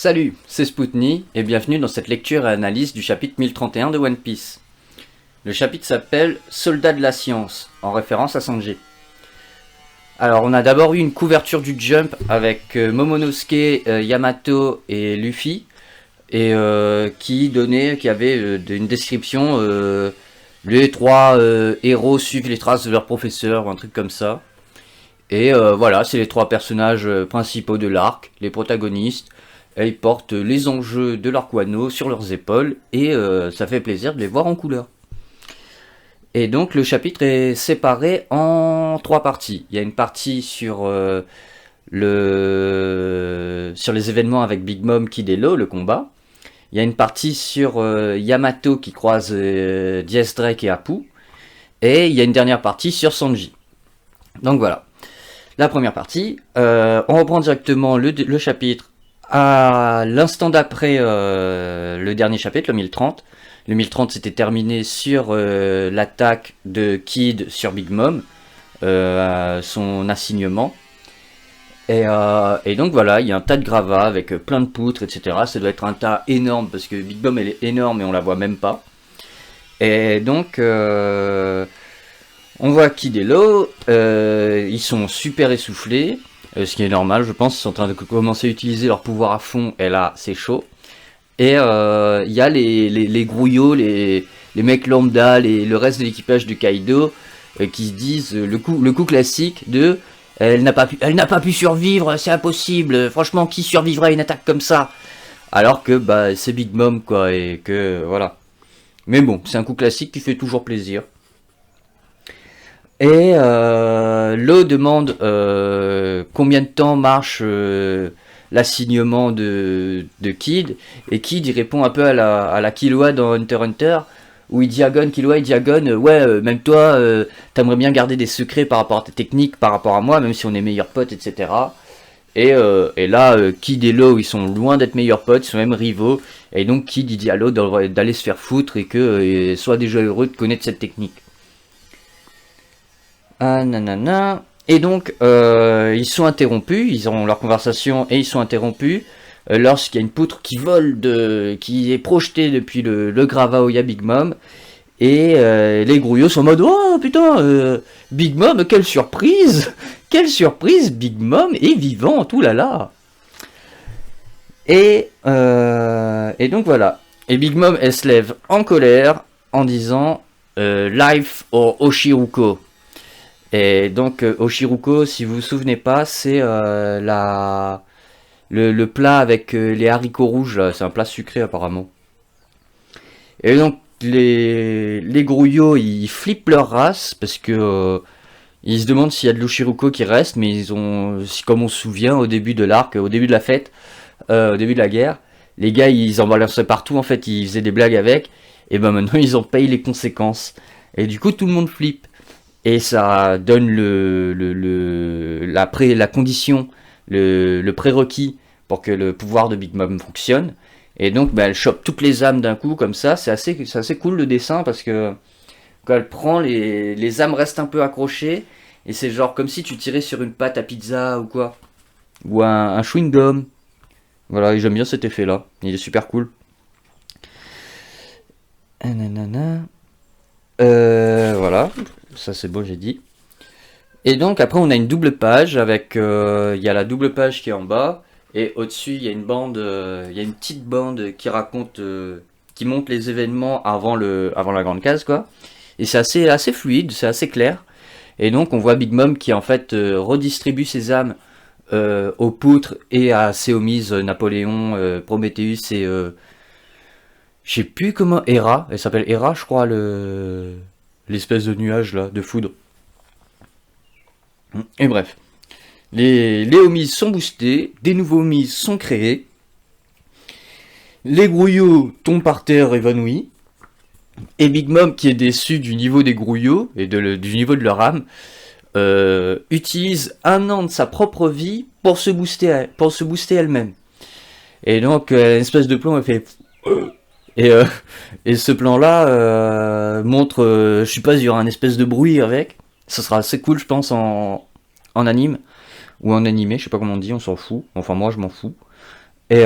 Salut, c'est Spoutni et bienvenue dans cette lecture et analyse du chapitre 1031 de One Piece. Le chapitre s'appelle Soldat de la Science, en référence à Sanji. Alors on a d'abord eu une couverture du Jump avec Momonosuke, Yamato et Luffy, et qui avait une description, les trois héros suivent les traces de leur professeur ou un truc comme ça. Et voilà, c'est les trois personnages principaux de l'arc, les protagonistes. Et ils portent les enjeux de l'arc Wano sur leurs épaules et ça fait plaisir de les voir en couleur. Et donc le chapitre est séparé en trois parties. Il y a une partie sur les événements avec Big Mom, Kid et Law, le combat. Il y a une partie sur Yamato qui croise Diaz Drake et Apu. Et il y a une dernière partie sur Sanji. Donc voilà. La première partie, on reprend directement le chapitre à l'instant d'après le dernier chapitre, le 1030. Le 1030 s'était terminé sur l'attaque de Kid sur Big Mom, son assignement. Et donc voilà, il y a un tas de gravats avec plein de poutres, etc. Ça doit être un tas énorme parce que Big Mom elle est énorme et on la voit même pas. Et donc on voit Kid et Law, ils sont super essoufflés. Ce qui est normal, je pense, ils sont en train de commencer à utiliser leur pouvoir à fond, et là, c'est chaud. Et il y a les grouillots, les mecs lambda, le reste de l'équipage de Kaido, qui se disent le coup classique de « Elle n'a pas pu survivre, c'est impossible, franchement, qui survivrait à une attaque comme ça ?» Alors que bah c'est Big Mom, quoi, et que voilà. Mais bon, c'est un coup classique qui fait toujours plaisir. Et Law demande combien de temps marche l'assignement de Kid. Et Kid il répond un peu à la Killua dans Hunter x Hunter, où il diagonne, Killua il diagonne, ouais, même toi, t'aimerais bien garder des secrets par rapport à tes techniques, par rapport à moi, même si on est meilleurs potes, etc. Et là, Kid et Law, ils sont loin d'être meilleurs potes, ils sont même rivaux. Et donc Kid il dit à Law d'aller se faire foutre et que soit déjà heureux de connaître cette technique. Ah nanana. Et donc ils sont interrompus, ils ont leur conversation et ils sont interrompus lorsqu'il y a une poutre qui vole qui est projetée depuis le gravat où il y a Big Mom. Et les grouillots sont en mode oh putain, Big Mom, quelle surprise, quelle surprise, Big Mom est vivante, oulala. Et donc voilà. Et Big Mom elle se lève en colère en disant Life or Oshiruko. Et donc Oshiruko, si vous vous souvenez pas, c'est le plat avec les haricots rouges, c'est un plat sucré apparemment. Et donc les grouillots, ils flippent leur race parce que ils se demandent s'il y a de l'Oshiruko qui reste, mais ils ont, comme on se souvient au début de l'arc, au début de la fête, au début de la guerre, les gars ils en balançaient partout en fait, ils faisaient des blagues avec, et ben maintenant ils en payent les conséquences. Et du coup tout le monde flippe. Et ça donne la condition, le prérequis pour que le pouvoir de Big Mom fonctionne. Et donc bah, elle chope toutes les âmes d'un coup comme ça. C'est assez cool le dessin parce que quand elle prend, les âmes restent un peu accrochées. Et c'est genre comme si tu tirais sur une pâte à pizza ou quoi. Ou un chewing-gum. Voilà, et j'aime bien cet effet là. Il est super cool. Voilà. Ça c'est beau, j'ai dit. Et donc après on a une double page avec il y a la double page qui est en bas et au-dessus il y a une bande, il y a une petite bande qui raconte, qui montre les événements avant la grande case quoi. Et c'est assez fluide, c'est assez clair. Et donc on voit Big Mom qui en fait redistribue ses âmes aux poutres et à ses homies, Napoléon, Prométhéeus et je sais plus comment, Hera. Elle s'appelle Hera je crois l'espèce de nuage là, de foudre. Et bref. Les homies sont boostés, des nouveaux homies sont créés. Les grouillots tombent par terre évanouis. Et Big Mom, qui est déçu du niveau des grouillots et du niveau de leur âme, utilise un an de sa propre vie pour se booster elle-même. Et donc, une espèce de plan, elle fait... Et ce plan-là montre, je sais pas, il y aura un espèce de bruit avec. Ça sera assez cool, je pense, en anime ou en animé, je sais pas comment on dit, on s'en fout. Enfin, moi, je m'en fous. Et,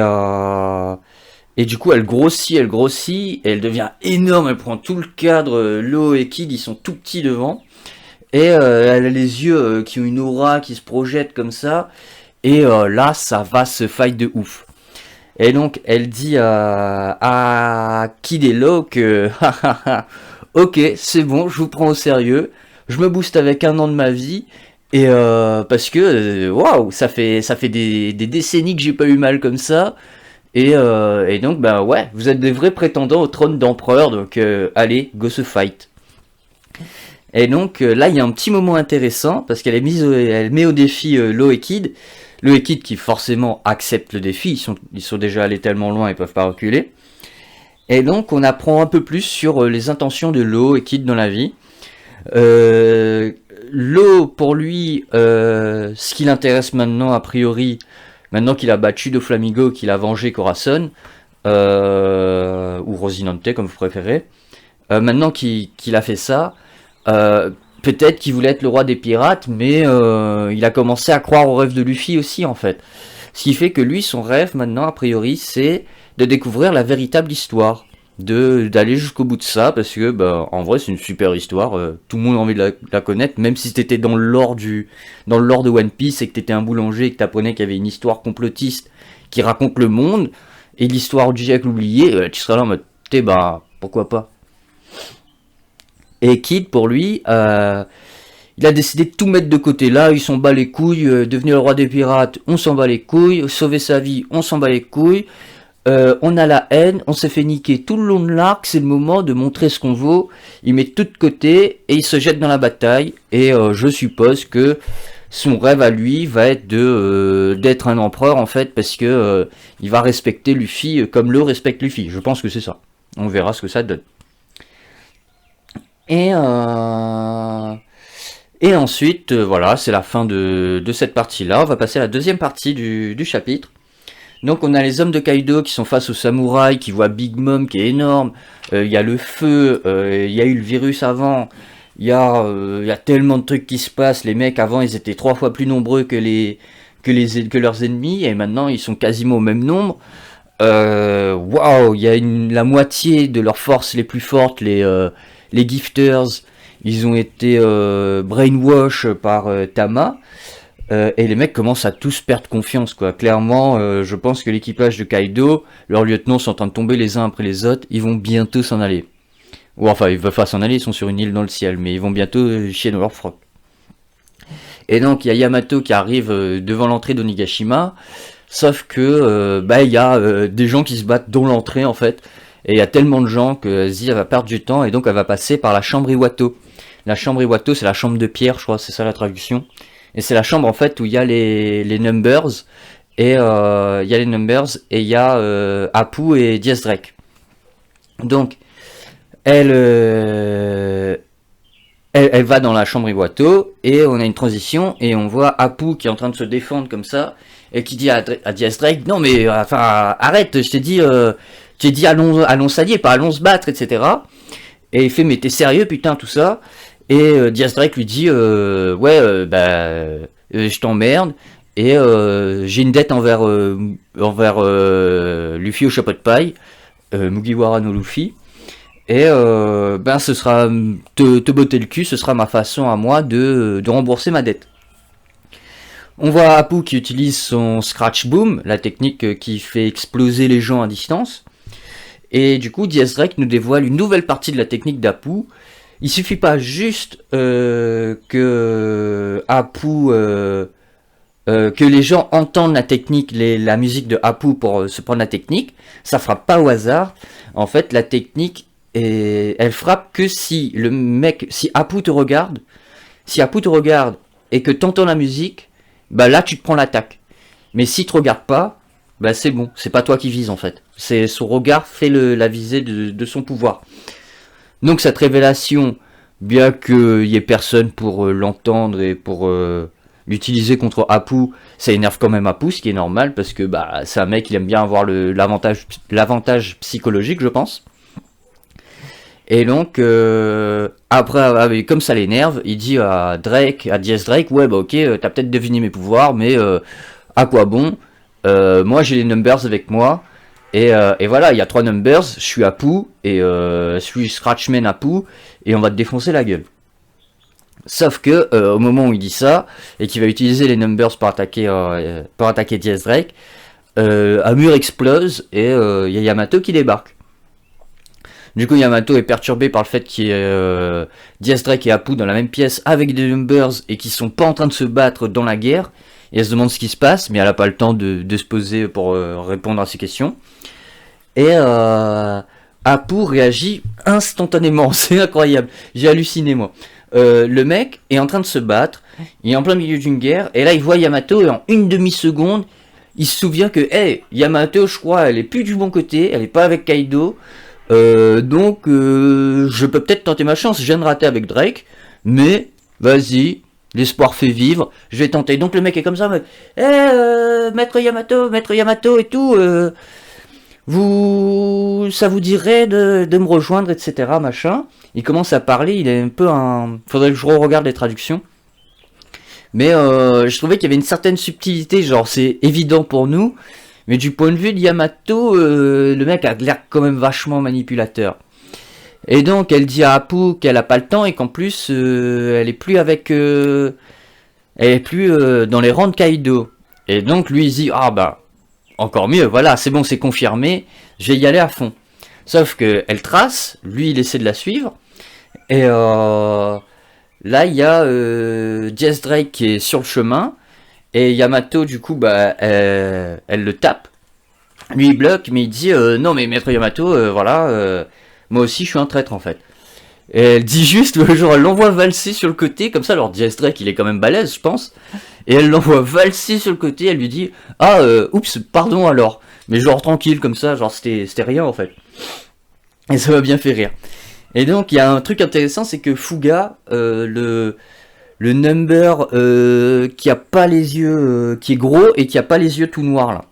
et du coup, elle grossit, et elle devient énorme, elle prend tout le cadre. Lo et Kid, ils sont tout petits devant. Et elle a les yeux qui ont une aura qui se projette comme ça. Et là, ça va se fight de ouf. Et donc, elle dit à Kid et Lo que ok, c'est bon, je vous prends au sérieux. Je me booste avec 1 an de ma vie. Et parce que, waouh, ça fait des décennies que j'ai pas eu mal comme ça. Et donc, bah ouais, vous êtes des vrais prétendants au trône d'empereur. Donc, allez, go se fight. Et donc, là, il y a un petit moment intéressant. Parce qu'elle elle met au défi Lo et Kid. Lo et Kid qui forcément acceptent le défi. Ils sont déjà allés tellement loin, ils peuvent pas reculer. Et donc, on apprend un peu plus sur les intentions de Lo et Kid dans la vie. Euh, Lo, pour lui, ce qui l'intéresse maintenant, a priori, maintenant qu'il a battu Doflamingo, qu'il a vengé Corazon, ou Rosinante, comme vous préférez, maintenant qu'il a fait ça, peut-être qu'il voulait être le roi des pirates, mais il a commencé à croire au rêve de Luffy aussi, en fait. Ce qui fait que lui, son rêve, maintenant, a priori, c'est de découvrir la véritable histoire, d'aller jusqu'au bout de ça, parce que bah en vrai c'est une super histoire, tout le monde a envie de la connaître, même si t'étais dans le lore de One Piece et que t'étais un boulanger et que t'apprenais qu'il y avait une histoire complotiste qui raconte le monde et l'histoire du Jack l'oublié, tu serais là en mode bah pourquoi pas. Et Kid, pour lui, il a décidé de tout mettre de côté. Là, il s'en bat les couilles, devenir le roi des pirates, on s'en bat les couilles, sauver sa vie, on s'en bat les couilles. On a la haine, on s'est fait niquer tout le long de l'arc, c'est le moment de montrer ce qu'on vaut. Il met tout de côté et il se jette dans la bataille. Et je suppose que son rêve à lui va être d'être un empereur en fait, parce que il va respecter Luffy comme le respecte Luffy. Je pense que c'est ça. On verra ce que ça donne. Et et ensuite, voilà, c'est la fin de cette partie-là. On va passer à la deuxième partie du chapitre. Donc on a les hommes de Kaido qui sont face aux samouraïs, qui voient Big Mom qui est énorme, il y a le feu, il y a eu le virus avant, il y a tellement de trucs qui se passent, les mecs avant ils étaient 3 fois plus nombreux que leurs ennemis, et maintenant ils sont quasiment au même nombre. Waouh, il y a la moitié de leurs forces les plus fortes, les gifters, ils ont été brainwash par Tama. Et les mecs commencent à tous perdre confiance, quoi. Clairement, je pense que l'équipage de Kaido, leurs lieutenants sont en train de tomber les uns après les autres, ils vont bientôt s'en aller. Ou enfin, ils veulent pas s'en aller, ils sont sur une île dans le ciel, mais ils vont bientôt chier dans leur froc. Et donc, il y a Yamato qui arrive devant l'entrée d'Onigashima, sauf que, bah, il y a des gens qui se battent dans l'entrée, en fait, et il y a tellement de gens que Zia va perdre du temps, et donc elle va passer par la chambre Iwato. La chambre Iwato, c'est la chambre de pierre, je crois, c'est ça la traduction. Et c'est la chambre en fait où il y a les numbers et il y a les numbers et il y a Apu et Diaz Drake. Donc elle va dans la chambre Iwato et on a une transition et on voit Apu qui est en train de se défendre comme ça et qui dit à Diaz Drake non mais enfin arrête, je t'ai dit allons s'allier, pas allons se battre, etc. Et il fait mais t'es sérieux putain tout ça. Et Diaz Drake lui dit je t'emmerde et j'ai une dette envers Luffy au chapeau de paille, Mugiwara no Luffy, et ce sera te botter le cul, ce sera ma façon à moi de rembourser ma dette. On voit Apu qui utilise son Scratch Boom, la technique qui fait exploser les gens à distance, et du coup Diaz Drake nous dévoile une nouvelle partie de la technique d'Apu. Il suffit pas juste que Apu, que les gens entendent la technique, la musique de Apu pour se prendre la technique. Ça frappe pas au hasard. En fait, la technique, elle frappe que si si Apu te regarde et que t'entends la musique, bah là tu te prends l'attaque. Mais si te regarde pas, bah c'est bon, c'est pas toi qui vise en fait. C'est son regard fait la visée de son pouvoir. Donc cette révélation, bien qu'il y ait personne pour l'entendre et pour l'utiliser contre Apu, ça énerve quand même Apu, ce qui est normal, parce que bah c'est un mec qui aime bien avoir l'avantage psychologique, je pense. Et donc, après, comme ça l'énerve, il dit à Diaz Drake, ouais bah ok, t'as peut-être deviné mes pouvoirs, mais à quoi bon moi j'ai les numbers avec moi. Et voilà, il y a 3 numbers, je suis Apu, et je suis Scratchman Apu, et on va te défoncer la gueule. Sauf que au moment où il dit ça, et qu'il va utiliser les numbers pour attaquer Diaz Drake, un mur explose, et il y a Yamato qui débarque. Du coup, Yamato est perturbé par le fait qu'il y ait Diaz Drake et Apu dans la même pièce avec des numbers, et qu'ils sont pas en train de se battre dans la guerre. Et elle se demande ce qui se passe, mais elle n'a pas le temps de se poser pour répondre à ces questions. Et Apu réagit instantanément, c'est incroyable, j'ai halluciné moi. Le mec est en train de se battre, il est en plein milieu d'une guerre, et là il voit Yamato, et en une demi-seconde, il se souvient que, hey, Yamato, je crois, elle est plus du bon côté, elle est pas avec Kaido, donc je peux peut-être tenter ma chance, je viens de rater avec Drake, mais vas-y, l'espoir fait vivre, je vais tenter. Donc le mec est comme ça, maître Yamato et tout, ça vous dirait de me rejoindre, etc. machin. Il commence à parler, il est un peu un... Faudrait que je regarde les traductions. Mais je trouvais qu'il y avait une certaine subtilité, genre c'est évident pour nous, mais du point de vue de Yamato, le mec a l'air quand même vachement manipulateur. Et donc elle dit à Apu qu'elle a pas le temps et qu'en plus elle est plus avec dans les rangs de Kaido. Et donc lui il dit ah bah encore mieux, voilà, c'est bon, c'est confirmé, je vais y aller à fond. Sauf que elle trace, lui il essaie de la suivre. Et là il y a Diaz Drake qui est sur le chemin et Yamato du coup bah elle le tape. Lui il bloque mais il dit non mais maître Yamato voilà moi aussi je suis un traître en fait. Et elle dit juste, genre elle l'envoie valser sur le côté, comme ça, alors Diaz Drake il est quand même balèze je pense. Et elle l'envoie valser sur le côté, elle lui dit ah oups pardon alors. Mais genre tranquille comme ça, genre c'était rien en fait. Et ça m'a bien fait rire. Et donc il y a un truc intéressant, c'est que Fuga, le number qui a pas les yeux, qui est gros et qui a pas les yeux tout noirs là.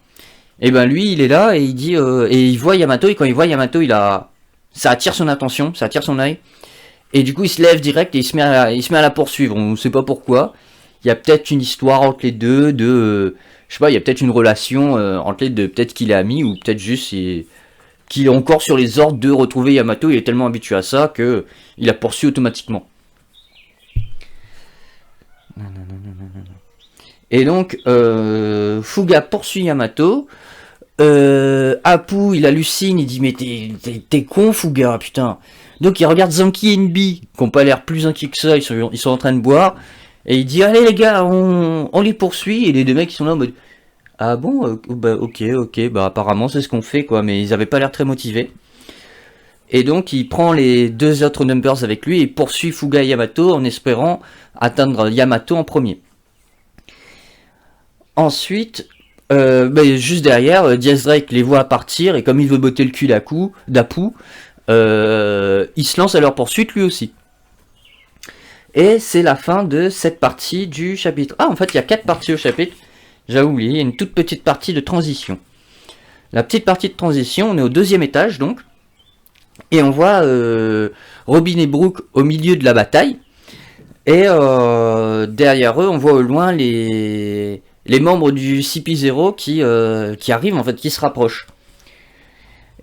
Et ben lui il est là et il dit et il voit Yamato et quand il voit Yamato ça attire son attention, ça attire son œil. Et du coup il se lève direct et il se met à la poursuivre. On ne sait pas pourquoi. Il y a peut-être une histoire entre les deux, je sais pas, il y a peut-être une relation entre les deux, peut-être qu'il est ami ou peut-être juste qu'il est encore sur les ordres de retrouver Yamato, il est tellement habitué à ça que il a poursuivi automatiquement. Et donc Fuga poursuit Yamato. Apu il hallucine, il dit mais t'es con Fuga putain. Donc il regarde Zanki et Nbi qui ont pas l'air plus inquiets que ça, ils sont en train de boire. Et il dit allez les gars on les poursuit. Et les deux mecs ils sont là en mode ah bon bah ok bah apparemment c'est ce qu'on fait quoi. Mais ils avaient pas l'air très motivés. Et donc il prend les deux autres numbers avec lui et poursuit Fuga et Yamato en espérant atteindre Yamato en premier. Ensuite juste derrière, Diaz Drake les voit partir et comme il veut botter le cul d'Apu, il se lance à leur poursuite lui aussi. Et c'est la fin de cette partie du chapitre. Ah en fait il y a 4 parties au chapitre, j'avais oublié, il y a une toute petite partie de transition. La petite partie de transition, on est au 2e étage donc, et on voit Robin et Brook au milieu de la bataille, et derrière eux on voit au loin les membres du CP0 qui arrivent en fait, qui se rapprochent.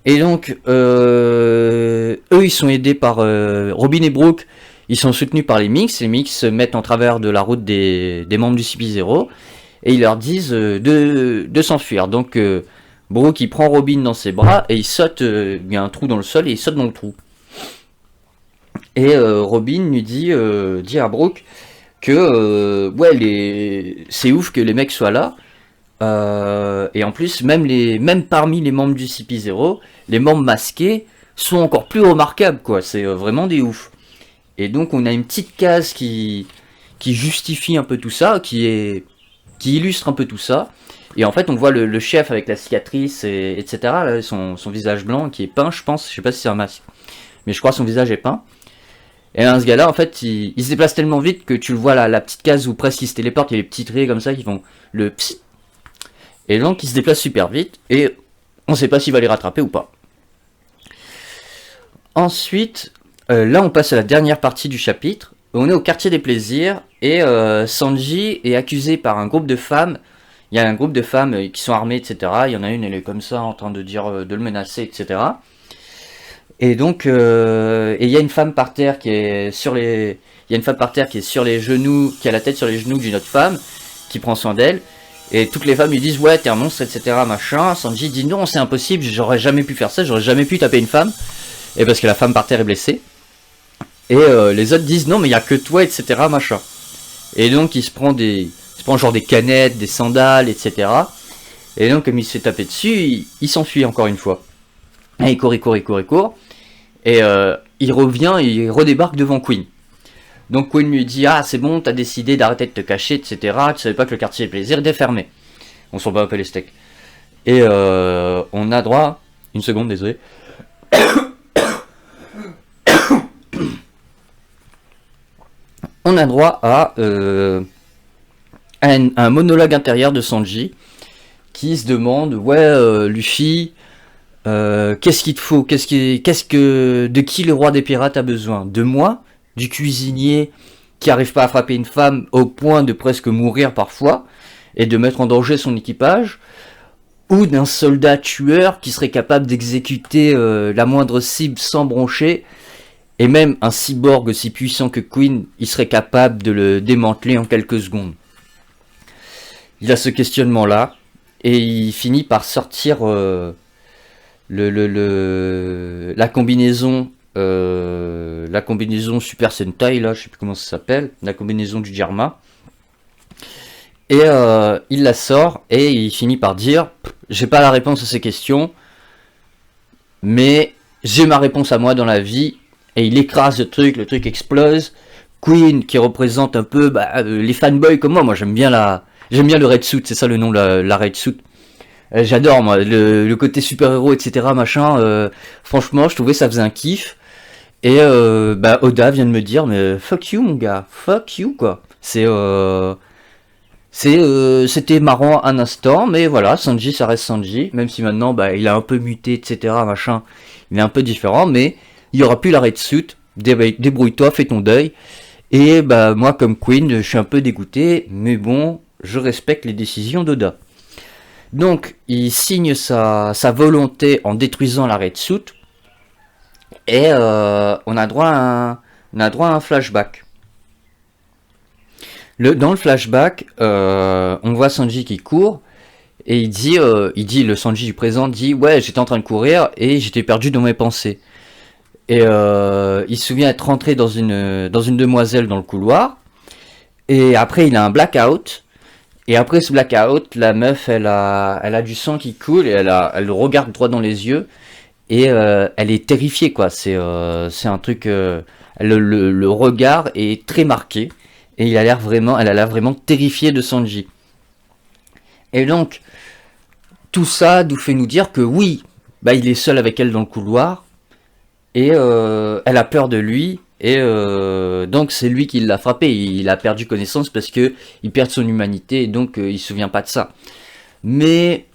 Et donc eux ils sont aidés par Robin et Brook, ils sont soutenus par les Mix se mettent en travers de la route des membres du CP0 et ils leur disent de s'enfuir. Donc Brook il prend Robin dans ses bras et il saute, il y a un trou dans le sol et il saute dans le trou. Et Robin lui dit à Brook que c'est ouf que les mecs soient là et en plus même parmi les membres du CP0 les membres masqués sont encore plus remarquables quoi, c'est vraiment des oufs. Et donc on a une petite case qui justifie un peu tout ça, qui illustre un peu tout ça. Et en fait on voit le chef avec la cicatrice etc là, son visage blanc qui est peint je pense, je sais pas si c'est un masque mais je crois son visage est peint. Et là, ce gars-là, en fait, il se déplace tellement vite que tu le vois, la petite case où presque il se téléporte, il y a les petits traits comme ça qui font le psst. Et donc, il se déplace super vite, et on sait pas s'il va les rattraper ou pas. Ensuite, là, on passe à la dernière partie du chapitre. On est au quartier des plaisirs, et Sanji est accusé par un groupe de femmes il y a un groupe de femmes qui sont armées, etc. Il y en a une, elle est comme ça, en train de dire, de le menacer, etc. Et donc, et il y a une femme par terre qui est sur les, il y a une femme par terre qui est sur les genoux, qui a la tête sur les genoux d'une autre femme, qui prend soin d'elle. Et toutes les femmes lui disent ouais t'es un monstre, etc. machin. Sanji dit non c'est impossible, j'aurais jamais pu faire ça, j'aurais jamais pu taper une femme. Et parce que la femme par terre est blessée. Et les autres disent non mais il y a que toi, etc. machin. Et donc il se prend genre des canettes, des sandales, etc. Et donc comme il se fait taper dessus, il s'enfuit encore une fois. Et il court, il court, il court, il court. Et il revient, il redébarque devant Queen. Donc Queen lui dit ah c'est bon, t'as décidé d'arrêter de te cacher, etc. Tu savais pas que le quartier plaisir était fermé. On s'en bat un peu les steaks. Et on a droit, une seconde désolé. On a droit à un monologue intérieur de Sanji qui se demande ouais Luffy qu'est-ce qu'il te faut, de qui le roi des pirates a besoin, de moi, du cuisinier qui arrive pas à frapper une femme au point de presque mourir parfois et de mettre en danger son équipage, ou d'un soldat tueur qui serait capable d'exécuter la moindre cible sans broncher, et même un cyborg aussi puissant que Queen, il serait capable de le démanteler en quelques secondes. Il a ce questionnement là et il finit par sortir la combinaison Super Sentai là, je sais plus comment ça s'appelle, la combinaison du Jarma. Et il la sort et il finit par dire j'ai pas la réponse à ces questions, mais j'ai ma réponse à moi dans la vie. Et il écrase le truc explose. Queen qui représente un peu les fanboys comme moi j'aime bien le Red Suit, c'est ça le nom, la Red Suit. J'adore moi le côté super héros, etc. machin. Franchement je trouvais ça faisait un kiff. Et Oda vient de me dire mais fuck you mon gars, fuck you quoi. C'était marrant un instant, mais voilà, Sanji ça reste Sanji, même si maintenant il a un peu muté, etc. machin. Il est un peu différent, mais il y aura plus la Red Suit. Débrouille-toi, fais ton deuil. Et moi comme Queen, je suis un peu dégoûté, mais bon, je respecte les décisions d'Oda. Donc, il signe sa volonté en détruisant la Red Suit. Et on a droit à un flashback. Dans le flashback, on voit Sanji qui court. Et il dit, le Sanji du présent dit, ouais, j'étais en train de courir et j'étais perdu dans mes pensées. Et il se souvient être rentré dans une demoiselle dans le couloir. Et après, il a un blackout. Et après ce blackout, la meuf, elle a du sang qui coule et elle le regarde droit dans les yeux. Et elle est terrifiée, quoi. C'est un truc... le regard est très marqué. Et elle a l'air vraiment terrifiée de Sanji. Et donc, tout ça nous fait nous dire que oui, il est seul avec elle dans le couloir. Et elle a peur de lui. Et donc c'est lui qui l'a frappé. Il a perdu connaissance parce que il perd son humanité. Et donc il se souvient pas de ça. Mais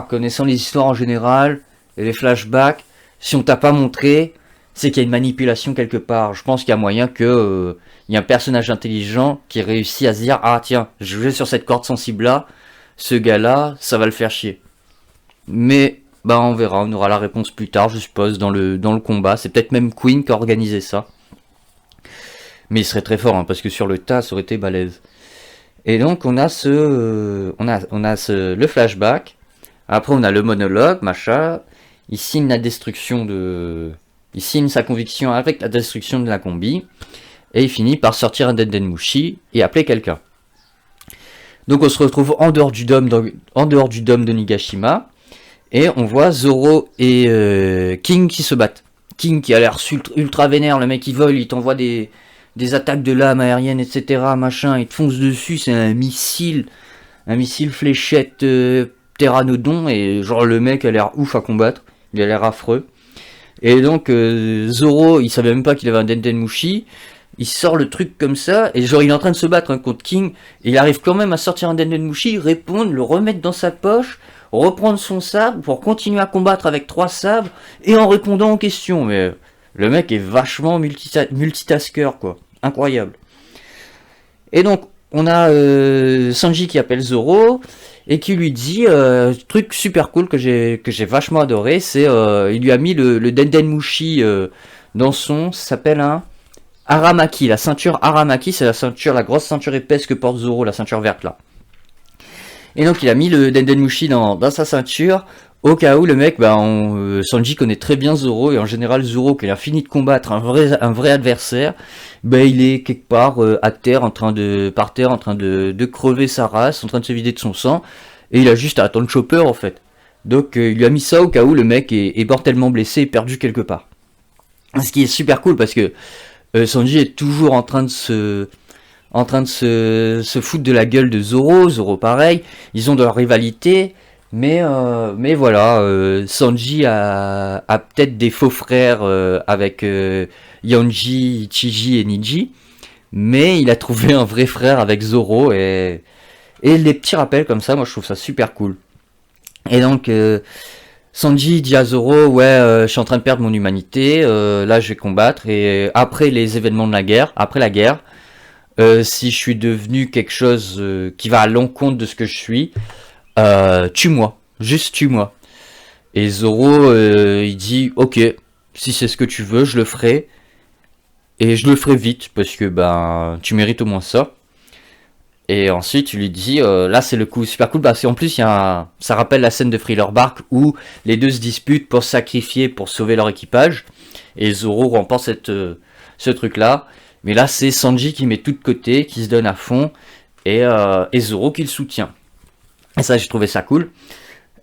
connaissant les histoires en général et les flashbacks, si on t'a pas montré, c'est qu'il y a une manipulation quelque part. Je pense qu'il y a moyen que il y a un personnage intelligent qui réussit à se dire ah tiens, je vais sur cette corde sensible là, ce gars là, ça va le faire chier. Mais on verra, on aura la réponse plus tard, je suppose, dans le combat. C'est peut-être même Queen qui a organisé ça. Mais il serait très fort, parce que sur le tas, ça aurait été balèze. Et donc, on a le flashback. Après, on a le monologue, machin. Il signe il signe sa conviction avec la destruction de la combi. Et il finit par sortir un Dendenmushi et appeler quelqu'un. Donc, on se retrouve en dehors du dôme de Nigashima. Et on voit Zoro et King qui se battent. King qui a l'air ultra vénère, le mec il vole, il t'envoie des attaques de lame aérienne, etc. machin, il te fonce dessus, c'est un missile fléchette pteranodon, et genre le mec a l'air ouf à combattre, il a l'air affreux. Et donc Zoro, il savait même pas qu'il avait un Dendenmushi, il sort le truc comme ça, et genre il est en train de se battre contre King, et il arrive quand même à sortir un Dendenmushi, répondre, le remettre dans sa poche, reprendre son sabre pour continuer à combattre avec 3 sabres et en répondant aux questions. Mais le mec est vachement multitasker, quoi. Incroyable. Et donc, on a Sanji qui appelle Zoro et qui lui dit truc super cool que j'ai vachement adoré, c'est il lui a mis le Dendenmushi dans ça s'appelle un Aramaki, la ceinture Aramaki, c'est la grosse ceinture épaisse que porte Zoro, la ceinture verte là. Et donc il a mis le Dendenmushi dans sa ceinture, au cas où le mec, Sanji connaît très bien Zoro, et en général Zoro, qui a fini de combattre un vrai adversaire, il est quelque part par terre, en train de crever sa race, en train de se vider de son sang, et il a juste à attendre Chopper en fait. Donc il lui a mis ça au cas où le mec est mortellement blessé et perdu quelque part. Ce qui est super cool parce que Sanji est toujours en train de se foutre de la gueule de Zoro. Zoro pareil, ils ont de leur rivalité, mais voilà, Sanji a peut-être des faux frères avec Yanji, Ichiji et Niji, mais il a trouvé un vrai frère avec Zoro, et les petits rappels comme ça, moi je trouve ça super cool. Et donc Sanji dit à Zoro, ouais, je suis en train de perdre mon humanité, là je vais combattre, et après les événements de la guerre, après la guerre, si je suis devenu quelque chose qui va à l'encontre de ce que je suis, tue-moi, juste tue-moi. Et Zoro, il dit, ok, si c'est ce que tu veux, je le ferai, et je le ferai vite, parce que tu mérites au moins ça. Et ensuite, tu lui dis, là c'est le coup super cool, parce qu'en plus, ça rappelle la scène de Thriller Bark, où les deux se disputent pour sacrifier, pour sauver leur équipage, et Zoro remporte ce truc-là. Mais là, c'est Sanji qui met tout de côté, qui se donne à fond, et Zoro qui le soutient. Et ça, j'ai trouvé ça cool.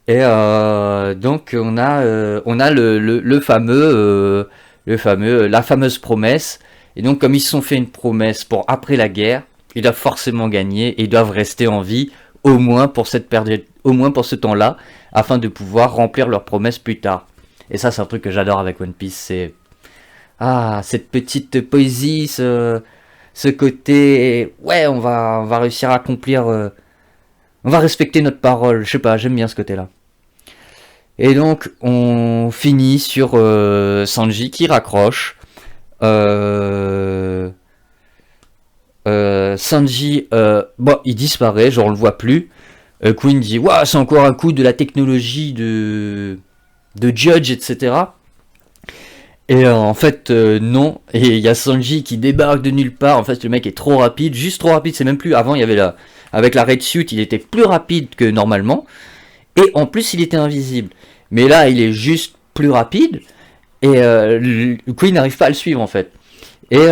Et donc, on a la fameuse promesse. Et donc, comme ils se sont fait une promesse pour après la guerre, ils doivent forcément gagner, et ils doivent rester en vie, au moins pour ce temps-là, afin de pouvoir remplir leurs promesses plus tard. Et ça, c'est un truc que j'adore avec One Piece, c'est... Ah, cette petite poésie, ce côté, ouais, on va réussir à accomplir, on va respecter notre parole, je sais pas, j'aime bien ce côté-là. Et donc, on finit sur Sanji qui raccroche. Sanji, il disparaît, genre on le voit plus. Queen dit, waouh, c'est encore un coup de la technologie de Judge, etc. Et en fait, non. Et il y a Sanji qui débarque de nulle part. En fait, le mec est trop rapide. Juste trop rapide, c'est même plus... Avant, il y avait avec la Red Suit, il était plus rapide que normalement. Et en plus, il était invisible. Mais là, il est juste plus rapide. Et Queen n'arrive pas à le suivre, en fait. Et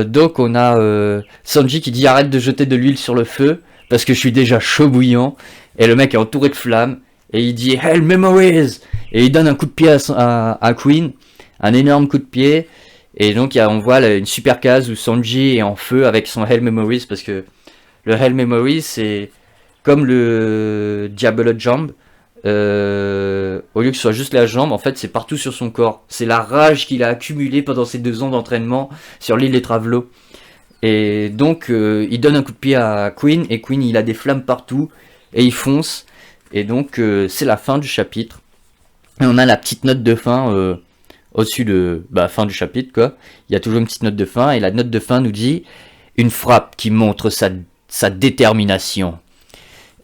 donc, on a Sanji qui dit, arrête de jeter de l'huile sur le feu, parce que je suis déjà chaud bouillant. Et le mec est entouré de flammes. Et il dit, Hell Memories! Et il donne un coup de pied à Queen. Un énorme coup de pied, et donc on voit une super case où Sanji est en feu avec son Hell Memories, parce que le Hell Memories c'est comme le Diablo Jump, au lieu que ce soit juste la jambe, en fait c'est partout sur son corps, c'est la rage qu'il a accumulée pendant ces 2 ans d'entraînement sur l'île des Travelots, et donc il donne un coup de pied à Queen, et Queen il a des flammes partout, et il fonce, et donc c'est la fin du chapitre, et on a la petite note de fin au-dessus de fin du chapitre, quoi. Il y a toujours une petite note de fin, et la note de fin nous dit une frappe qui montre sa détermination.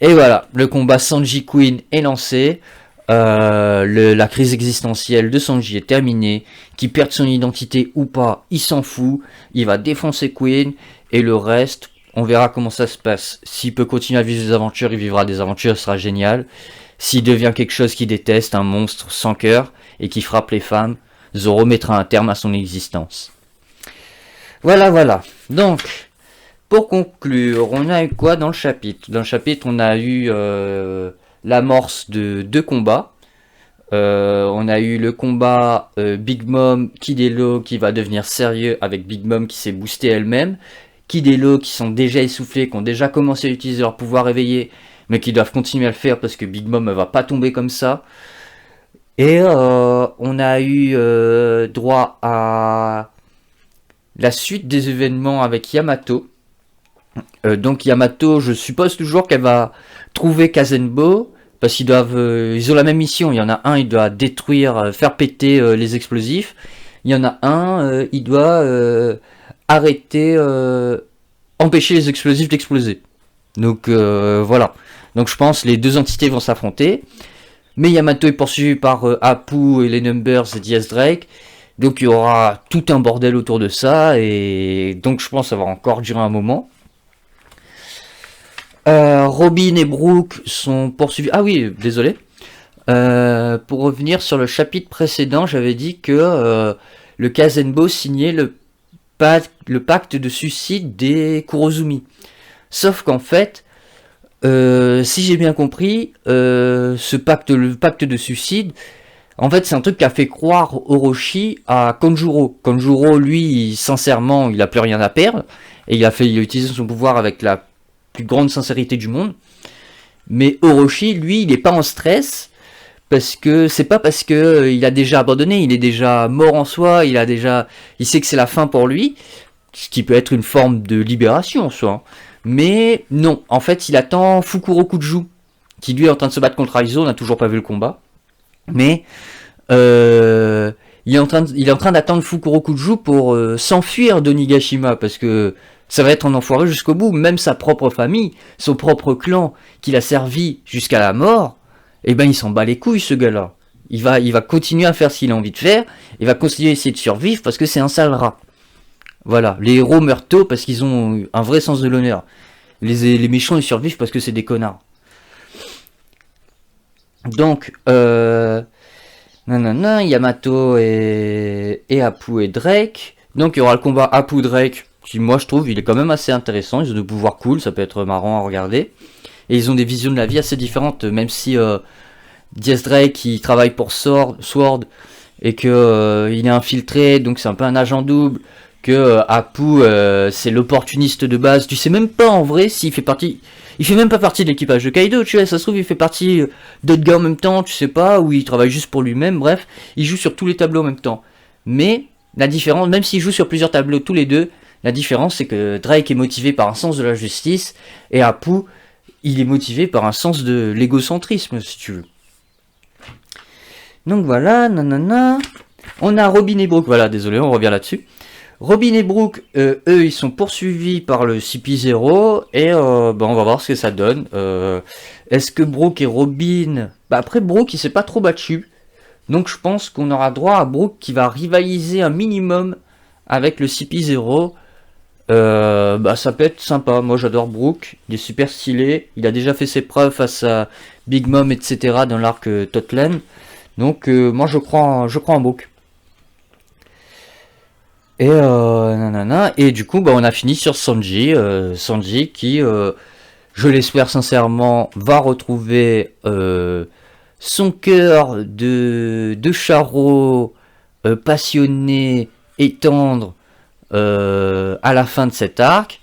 Et voilà, le combat Sanji Queen est lancé. La crise existentielle de Sanji est terminée. Qu'il perde son identité ou pas, il s'en fout. Il va défoncer Queen, et le reste, on verra comment ça se passe. S'il peut continuer à vivre des aventures, il vivra des aventures, ce sera génial. S'il devient quelque chose qu'il déteste, un monstre sans cœur, et qui frappe les femmes, Zoro mettra un terme à son existence. Voilà. Donc, pour conclure, on a eu quoi dans le chapitre? Dans le chapitre, on a eu l'amorce de 2 combats. On a eu le combat Big Mom, Kid et Law qui va devenir sérieux avec Big Mom qui s'est boostée elle-même. Kid et Law qui sont déjà essoufflés, qui ont déjà commencé à utiliser leur pouvoir éveillé, mais qui doivent continuer à le faire parce que Big Mom ne va pas tomber comme ça. Et on a eu droit à la suite des événements avec Yamato. Donc Yamato, je suppose toujours qu'elle va trouver Kazenbo, parce qu'ils ils ont la même mission. Il y en a un, il doit détruire, faire péter les explosifs. Il y en a un, il doit arrêter empêcher les explosifs d'exploser. Donc voilà. Donc je pense les deux entités vont s'affronter. Mais Yamato est poursuivi par Apu et les Numbers et Diaz Drake. Donc il y aura tout un bordel autour de ça. Et donc je pense que ça va encore durer un moment. Robin et Brooke sont poursuivis. Ah oui, désolé. Pour revenir sur le chapitre précédent, j'avais dit que le Kazenbo signait le pacte de suicide des Kurozumi. Sauf qu'en fait, si j'ai bien compris, le pacte de suicide, en fait, c'est un truc qui a fait croire Orochi à Kanjuro. Kanjuro, lui, sincèrement, il a plus rien à perdre, et il a utilisé son pouvoir avec la plus grande sincérité du monde. Mais Orochi, lui, il n'est pas en stress, parce que c'est pas parce que il a déjà abandonné, il est déjà mort en soi, il sait que c'est la fin pour lui, ce qui peut être une forme de libération en soi. Hein. Mais non, en fait, il attend Fukuro Kuju, qui lui est en train de se battre contre Aizo, on n'a toujours pas vu le combat. Mais il est en train d'attendre Fukuro Kuju pour s'enfuir d'Onigashima, parce que ça va être un enfoiré jusqu'au bout. Même sa propre famille, son propre clan, qu'il a servi jusqu'à la mort, eh ben il s'en bat les couilles ce gars-là. Il va continuer à faire ce qu'il a envie de faire, il va continuer à essayer de survivre parce que c'est un sale rat. Voilà, les héros meurent tôt parce qu'ils ont un vrai sens de l'honneur. Les méchants ils survivent parce que c'est des connards. Donc, nanana, Yamato et Apu et Drake. Donc il y aura le combat Apu-Drake, qui moi je trouve il est quand même assez intéressant, ils ont des pouvoirs cool, ça peut être marrant à regarder. Et ils ont des visions de la vie assez différentes, même si Diaz Drake il travaille pour Sword et que il est infiltré, donc c'est un peu un agent double, que Apu c'est l'opportuniste de base, tu sais même pas en vrai s'il fait partie... Il fait même pas partie de l'équipage de Kaido, tu vois, ça se trouve il fait partie d'autres gars en même temps, tu sais pas, ou il travaille juste pour lui-même, bref, il joue sur tous les tableaux en même temps. Mais la différence, même s'il joue sur plusieurs tableaux tous les deux, la différence c'est que Drake est motivé par un sens de la justice, et Apu, il est motivé par un sens de l'égocentrisme, si tu veux. Donc voilà, nanana. On a Robin et Brooke, voilà, désolé, on revient là-dessus. Robin et Brooke, eux, ils sont poursuivis par le CP0 et on va voir ce que ça donne. Est-ce que Brooke et Robin... Bah après, Brooke, il s'est pas trop battu. Donc je pense qu'on aura droit à Brooke qui va rivaliser un minimum avec le CP0. Ça peut être sympa. Moi, j'adore Brooke. Il est super stylé. Il a déjà fait ses preuves face à Big Mom, etc. dans l'arc Totland. Donc moi, je crois en Brooke. Et nanana, et du coup on a fini sur Sanji, Sanji qui, je l'espère sincèrement, va retrouver son cœur de charreau passionné et tendre à la fin de cet arc,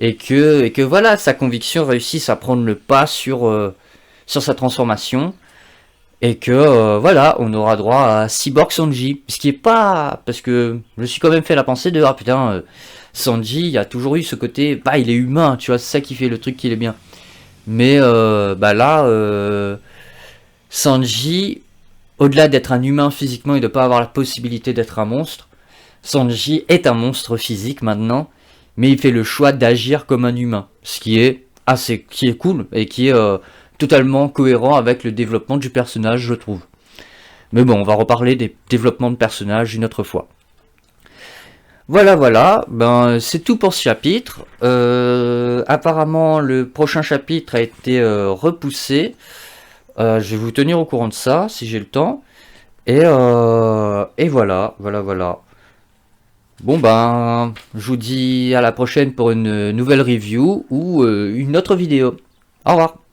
et que voilà, sa conviction réussisse à prendre le pas sur sa transformation. Et que voilà, on aura droit à Cyborg Sanji. Ce qui est pas... Parce que je me suis quand même fait la pensée de... Ah putain, Sanji, il a toujours eu ce côté... Bah, il est humain, tu vois, c'est ça qui fait le truc qu'il est bien. Mais là, Sanji, au-delà d'être un humain physiquement et de pas avoir la possibilité d'être un monstre, Sanji est un monstre physique maintenant, mais il fait le choix d'agir comme un humain. Ce qui est cool et qui est... totalement cohérent avec le développement du personnage, je trouve. Mais bon, on va reparler des développements de personnages une autre fois. Voilà, ben c'est tout pour ce chapitre. Apparemment, le prochain chapitre a été repoussé. Je vais vous tenir au courant de ça, si j'ai le temps. Et voilà. Bon ben, je vous dis à la prochaine pour une nouvelle review ou une autre vidéo. Au revoir.